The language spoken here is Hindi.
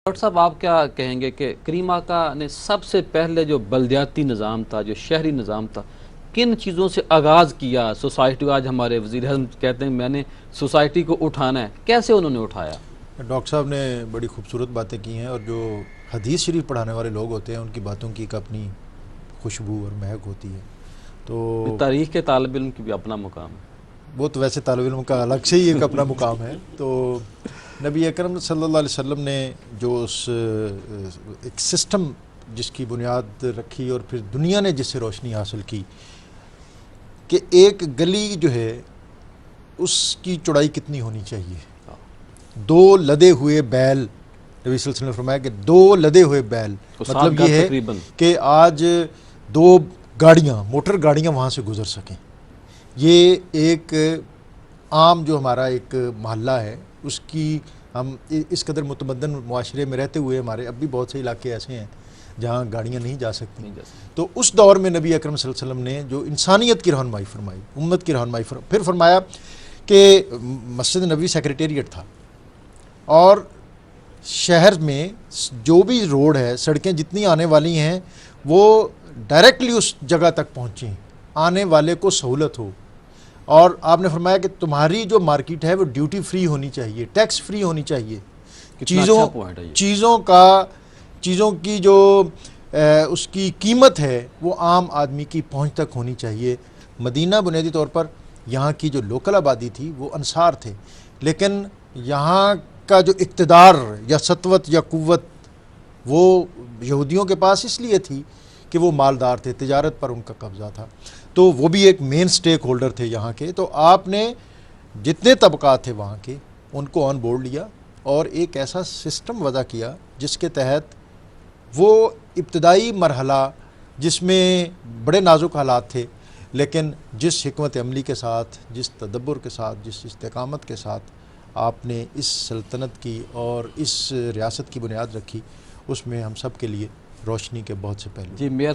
डॉक्टर साहब, आप क्या कहेंगे कि करीम आका ने सबसे पहले जो बलदियाती निज़ाम था, जो शहरी निज़ाम था, किन चीज़ों से आगाज़ किया? सोसाइटी को आज हमारे वज़ीर आज़म कहते हैं मैंने सोसाइटी को उठाना है, कैसे उन्होंने उठाया? डॉक्टर साहब ने बड़ी खूबसूरत बातें की हैं और जो हदीस शरीफ पढ़ाने वाले लोग होते हैं उनकी बातों की एक अपनी खुशबू और महक होती है। तो तारीख़ के तालिब इल्म की भी अपना मुकाम है। वो तो वैसे तालिब इल्म का अलग से ही एक अपना मुकाम है। तो नबी अकरम सल्लल्लाहु अलैहि वसल्लम ने जो उस एक सिस्टम जिसकी बुनियाद रखी और फिर दुनिया ने जिससे रोशनी हासिल की कि एक गली जो है उसकी चौड़ाई कितनी होनी चाहिए। दो लदे हुए बैल, नबी सल्लल्लाहु अलैहि वसल्लम ने फरमाया कि दो लदे हुए बैल, मतलब ये है कि आज दो गाड़ियाँ, मोटर गाड़ियाँ वहाँ से गुजर सकें। ये एक आम जो हमारा एक मोहल्ला है उसकी हम इस कदर मुतमद्दन मुआशरे में रहते हुए हमारे अब भी बहुत से इलाके ऐसे हैं जहाँ गाड़ियाँ नहीं जा सकती। तो उस दौर में नबी अकरम सल्लल्लाहु अलैहि वसल्लम ने जो इंसानियत की रहनुमाई फरमाई, उम्मत की रहनुमाई फिर फरमाया कि मस्जिद नबवी सेक्रेटेरिएट था और शहर में जो भी रोड है, सड़कें जितनी आने वाली हैं वो डायरेक्टली उस जगह तक पहुँचें, आने वाले को सहूलत हो। और आपने फरमाया कि तुम्हारी जो मार्केट है वो ड्यूटी फ्री होनी चाहिए, टैक्स फ्री होनी चाहिए। चीज़ों की जो उसकी कीमत है वो आम आदमी की पहुंच तक होनी चाहिए। मदीना बुनियादी तौर पर यहाँ की जो लोकल आबादी थी वो अंसार थे, लेकिन यहाँ का जो इक़्तिदार या सत्वत या कुव्वत वो यहूदियों के पास इसलिए थी कि वो मालदार थे, तिजारत पर उनका कब्ज़ा था, तो वो भी एक मेन स्टेक होल्डर थे यहाँ के। तो आपने जितने तबक़ात थे वहाँ के उनको ऑन बोर्ड लिया और एक ऐसा सिस्टम वज़ा किया जिसके तहत वो इब्तदाई मरहला जिसमें बड़े नाजुक हालात थे, लेकिन जिस हिकमत अमली के साथ, जिस तदब्बुर के साथ, जिस इस्तेकामत के साथ आपने इस सल्तनत की और इस रियासत की बुनियाद रखी, उसमें हम सब के लिए रोशनी के बहुत से पहलू। जी मेयर